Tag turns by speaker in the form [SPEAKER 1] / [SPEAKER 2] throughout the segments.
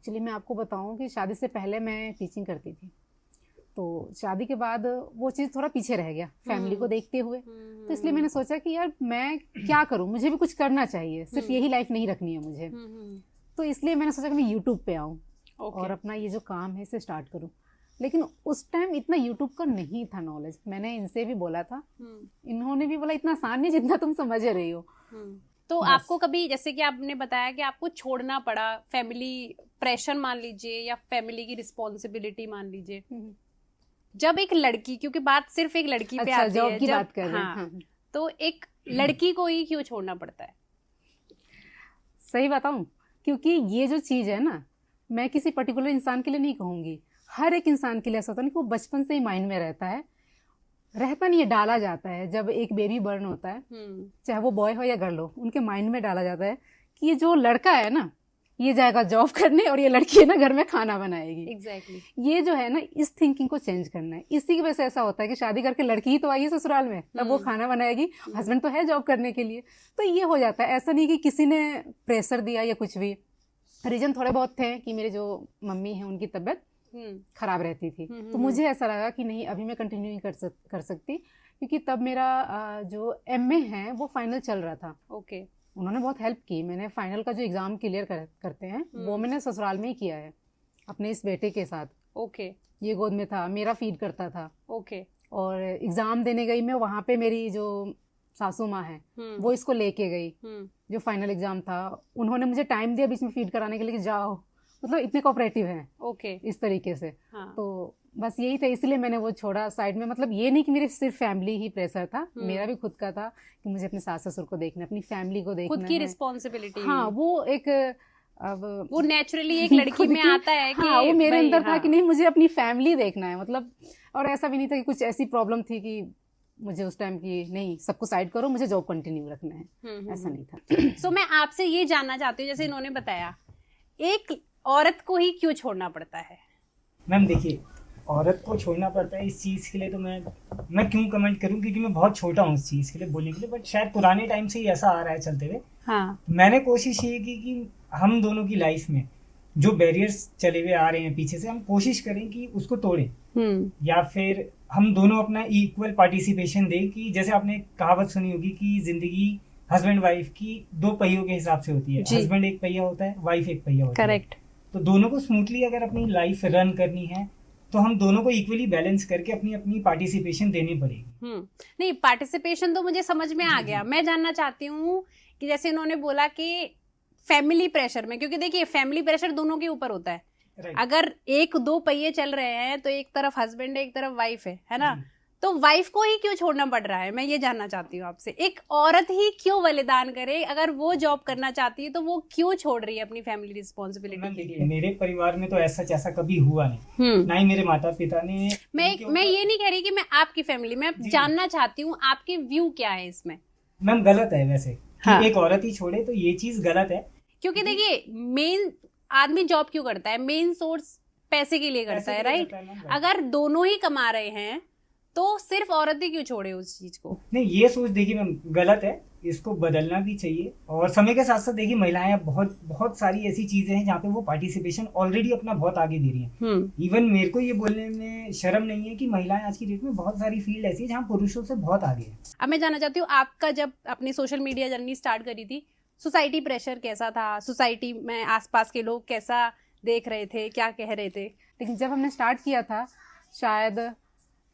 [SPEAKER 1] Actually मैं आपको बताऊं कि शादी से पहले मैं टीचिंग करती थी, तो शादी के बाद वो चीज़ थोड़ा पीछे रह गया फैमिली को देखते हुए। तो इसलिए मैंने सोचा कि यार मैं क्या करूं, मुझे भी कुछ करना चाहिए, सिर्फ यही लाइफ नहीं रखनी है मुझे। तो इसलिए मैंने सोचा कि मैं यूट्यूब पे आऊं और अपना ये जो काम है इसे स्टार्ट करूं। लेकिन उस टाइम इतना यूट्यूब का नहीं था नॉलेज। मैंने इनसे भी बोला था, इन्होंने भी बोला इतना आसान नहीं जितना तुम समझ रही हो।
[SPEAKER 2] तो आपको कभी, जैसे कि आपने बताया कि आपको छोड़ना पड़ा, फैमिली प्रेशर मान लीजिए या फैमिली की रिस्पॉन्सिबिलिटी मान लीजिए, जब एक लड़की, क्योंकि बात सिर्फ एक लड़की पे आती
[SPEAKER 1] जॉब
[SPEAKER 2] है,
[SPEAKER 1] की
[SPEAKER 2] जब
[SPEAKER 1] बात कर रहे हैं,
[SPEAKER 2] हाँ, तो एक लड़की को ही क्यों छोड़ना पड़ता है?
[SPEAKER 1] सही बताऊं, क्योंकि ये जो चीज है ना, मैं किसी पर्टिकुलर इंसान के लिए नहीं कहूंगी, हर एक इंसान के लिए ऐसा होता है कि वो बचपन से ही माइंड में रहता है, रहता नहीं है, डाला जाता है। जब एक बेबी बर्न होता है, चाहे वो बॉय हो या गर्ल हो, उनके माइंड में डाला जाता है कि ये जो लड़का है ना, ये जाएगा जॉब करने और ये लड़की है ना घर में खाना बनाएगी।
[SPEAKER 2] एग्जैक्टली
[SPEAKER 1] ये जो है ना, इस थिंकिंग को चेंज करना है। इसी की वजह से ऐसा होता है कि शादी करके लड़की ही तो आई है ससुराल में, तब वो खाना बनाएगी, हस्बैंड तो है जॉब करने के लिए। तो ये हो जाता है। ऐसा नहीं कि किसी ने प्रेशर दिया या कुछ भी। रीजन थोड़े बहुत थे कि मेरे जो मम्मी है उनकी तबीयत खराब रहती थी, तो मुझे ऐसा लगा कि नहीं, अभी मैं कंटिन्यू नहीं कर सकती, क्योंकि तब मेरा जो एमए है वो फाइनल चल रहा था।
[SPEAKER 2] ओके।
[SPEAKER 1] उन्होंने बहुत हेल्प की। मैंने फाइनल का जो एग्जाम क्लियर करते हैं वो मैंने ससुराल में ही किया है अपने इस बेटे के साथ।
[SPEAKER 2] ओके।
[SPEAKER 1] ये गोद में था, मेरा फीड करता था।
[SPEAKER 2] ओके।
[SPEAKER 1] और एग्जाम देने गई मैं, वहां पे मेरी जो सासू माँ है वो इसको लेके गई। जो फाइनल एग्जाम था, उन्होंने मुझे टाइम दिया बीच में फीड कराने के लिए कि जाओ, मतलब इतने कोऑपरेटिव हैं।
[SPEAKER 2] ओके।
[SPEAKER 1] इस तरीके से।
[SPEAKER 2] हाँ।
[SPEAKER 1] तो बस यही था, इसलिए मैंने वो छोड़ा साइड में। मतलब ये नहीं कि मेरे सिर्फ फैमिली ही प्रेशर था, मेरा भी खुद का था कि मुझे अपने सास ससुर को देखना, अपनी फैमिली को देखना,
[SPEAKER 2] खुद की रिस्पॉन्सिबिलिटी।
[SPEAKER 1] हाँ, वो एक अब
[SPEAKER 2] वो नेचुरली एक लड़की में आता है कि
[SPEAKER 1] हाँ, वो मेरे अंदर था कि नहीं, मुझे अपनी फैमिली देखना है। मतलब और ऐसा भी नहीं था कि कुछ ऐसी प्रॉब्लम थी कि मुझे उस टाइम की नहीं, सबको साइड करो, मुझे जॉब कंटिन्यू रखना है, ऐसा नहीं था।
[SPEAKER 2] सो मैं आपसे ये जानना चाहती हूँ, जैसे इन्होंने बताया, एक औरत को ही क्यों छोड़ना पड़ता है?
[SPEAKER 3] मैम देखिए, औरत को छोड़ना पड़ता है इस चीज़ के लिए तो मैं क्यों कमेंट करूं, क्योंकि मैं बहुत छोटा हूं इस चीज़ के लिए बोलने के लिए, बट शायद पुराने टाइम से ही ऐसा आ रहा है चलते हुए।
[SPEAKER 2] हाँ।
[SPEAKER 3] मैंने कोशिश ये की कि हम दोनों की लाइफ में जो बैरियर्स चले हुए आ रहे हैं पीछे से, हम कोशिश करें कि उसको तोड़ें, या फिर हम दोनों अपना इक्वल पार्टिसिपेशन दें। कि जैसे आपने कहावत सुनी होगी कि जिंदगी हस्बैंड वाइफ की दो पहियों के हिसाब से होती है। हस्बैंड एक पहिया होता है, वाइफ एक पहिया होता है।
[SPEAKER 2] करेक्ट।
[SPEAKER 3] तो दोनों को स्मूथली अगर अपनी लाइफ रन करनी है तो हम दोनों को इक्वली बैलेंस करके अपनी अपनी पार्टिसिपेशन देनी पड़ेगी।
[SPEAKER 2] नहीं, पार्टिसिपेशन तो मुझे समझ में आ गया। मैं जानना चाहती हूँ कि जैसे इन्होंने बोला कि फैमिली प्रेशर में, क्योंकि देखिए फैमिली प्रेशर दोनों के ऊपर होता है। अगर एक दो पहिए चल रहे हैं तो एक तरफ हस्बैंड है, एक तरफ वाइफ है ना, तो वाइफ को ही क्यों छोड़ना पड़ रहा है? मैं ये जानना चाहती हूँ आपसे। एक औरत ही क्यों बलिदान करे? अगर वो जॉब करना चाहती है तो वो क्यों छोड़ रही है अपनी फैमिली रिस्पॉन्सिबिलिटी के लिए?
[SPEAKER 3] मेरे परिवार में तो ऐसा कभी हुआ नहीं, ना ही मेरे माता पिता ने।
[SPEAKER 2] मैं ये नहीं कह रही कि मैं आपकी फैमिली में जानना चाहती हूँ आपके व्यू क्या है इसमें।
[SPEAKER 3] मैम गलत है वैसे कि एक औरत ही छोड़े, तो ये चीज गलत है।
[SPEAKER 2] क्योंकि देखिए मेन आदमी जॉब क्यों करता है? मेन सोर्स पैसे के लिए करता है, राइट? अगर दोनों ही कमा रहे हैं तो सिर्फ औरत ही क्यों छोड़े उस चीज को?
[SPEAKER 3] नहीं, ये सोच देखिए मैम गलत है, इसको बदलना भी चाहिए। और समय के साथ साथ देखिए महिलाएं बहुत सारी ऐसी चीजें हैं जहाँ पे वो पार्टिसिपेशन ऑलरेडी अपना बहुत आगे दे रही हैं। इवन मेरे को ये बोलने में शर्म नहीं है कि महिलाएं आज की डेट में बहुत सारी फील्ड ऐसी है जहाँ पुरुषों से बहुत आगे है।
[SPEAKER 2] अब मैं जानना चाहती हूँ, आपका जब अपनी सोशल मीडिया जर्नी स्टार्ट करी थी, सोसाइटी प्रेशर कैसा था? सोसाइटी में आसपास के लोग कैसा देख रहे थे, क्या कह रहे थे?
[SPEAKER 1] लेकिन जब हमने स्टार्ट किया था, शायद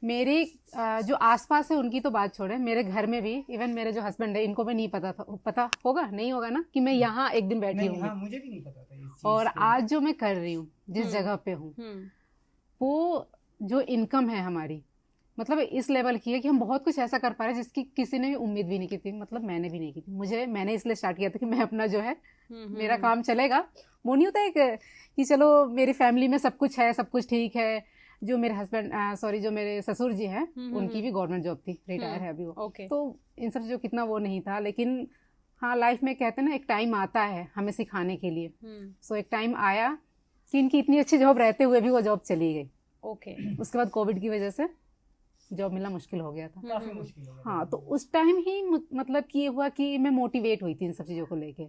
[SPEAKER 1] मेरे जो आसपास है उनकी तो बात छोड़े, मेरे घर में भी, इवन मेरे जो हस्बैंड है, इनको भी नहीं पता था, पता होगा नहीं होगा ना, कि मैं यहाँ एक दिन बैठी हूँ।
[SPEAKER 3] हाँ, मुझे भी नहीं पता था इस चीज़
[SPEAKER 1] और आज जो मैं कर रही हूँ, जिस जगह पे हूँ, वो जो इनकम है हमारी, मतलब इस लेवल की है कि हम बहुत कुछ ऐसा कर पा रहे हैं जिसकी किसी ने भी उम्मीद भी नहीं की थी। मतलब मैंने भी नहीं की थी। मैंने इसलिए स्टार्ट किया था कि मैं अपना जो है मेरा काम चलेगा। वो नहीं होता है कि चलो मेरी फैमिली में सब कुछ है, सब कुछ ठीक है। जो मेरे हस्बैंड जो मेरे ससुर जी हैं, उनकी भी गवर्नमेंट जॉब थी, रिटायर है अभी वो। तो इन सब जो कितना वो नहीं था, लेकिन हाँ, लाइफ में कहते हैं ना, एक टाइम आता है हमें सिखाने के लिए। सो एक टाइम आया कि इनकी इतनी अच्छी जॉब रहते हुए भी वो जॉब चली गई। उसके बाद कोविड की वजह से जॉब मिलना मुश्किल हो गया था,
[SPEAKER 3] काफी मुश्किल हो गया।
[SPEAKER 1] हाँ, तो उस टाइम ही मतलब कि ये हुआ कि मैं मोटिवेट हुई थी इन सब चीज़ों को लेके।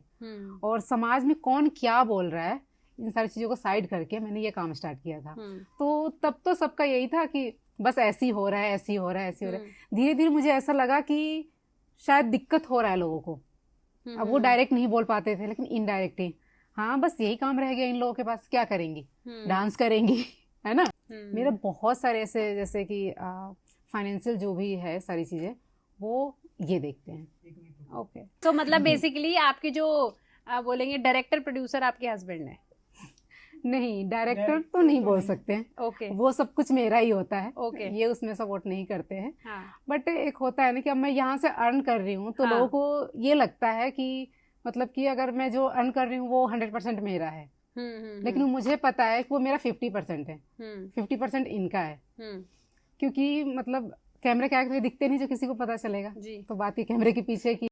[SPEAKER 1] और समाज में कौन क्या बोल रहा है इन सारी चीज़ों को साइड करके मैंने ये काम स्टार्ट किया था। तो तब तो सबका यही था कि बस ऐसे ही हो रहा है, ऐसे ही हो रहा है, ऐसे ही हो रहा है। धीरे धीरे मुझे ऐसा लगा कि शायद दिक्कत हो रहा है लोगों को। अब वो डायरेक्ट नहीं बोल पाते थे, लेकिन इनडायरेक्ट ही, हाँ बस यही काम रह गया इन लोगों के पास, क्या करेंगी, डांस करेंगी, है ना। मेरे बहुत सारे ऐसे, जैसे कि फाइनेंशियल जो भी है सारी चीज़ें, वो ये देखते हैं।
[SPEAKER 2] ओके, तो मतलब बेसिकली आपके जो आप बोलेंगे डायरेक्टर प्रोड्यूसर आपके हस्बैंड है?
[SPEAKER 1] नहीं, डायरेक्टर तो नहीं बोल सकते हैं।
[SPEAKER 2] ओके,
[SPEAKER 1] वो सब कुछ मेरा ही होता है।
[SPEAKER 2] ओके,
[SPEAKER 1] ये उसमें सपोर्ट नहीं करते हैं।
[SPEAKER 2] हाँ,
[SPEAKER 1] बट एक होता है ना कि अब मैं यहाँ से अर्न कर रही हूँ, तो
[SPEAKER 2] हाँ,
[SPEAKER 1] लोगों को ये लगता है कि मतलब कि अगर मैं जो अर्न कर रही हूँ वो 100% मेरा है, लेकिन मुझे पता है कि वो मेरा 50% है, 50% इनका है। क्योंकि मतलब कैमरे के आगे दिखते नहीं, जो किसी को पता चलेगा।
[SPEAKER 2] जी।
[SPEAKER 1] तो बात ही कैमरे के पीछे की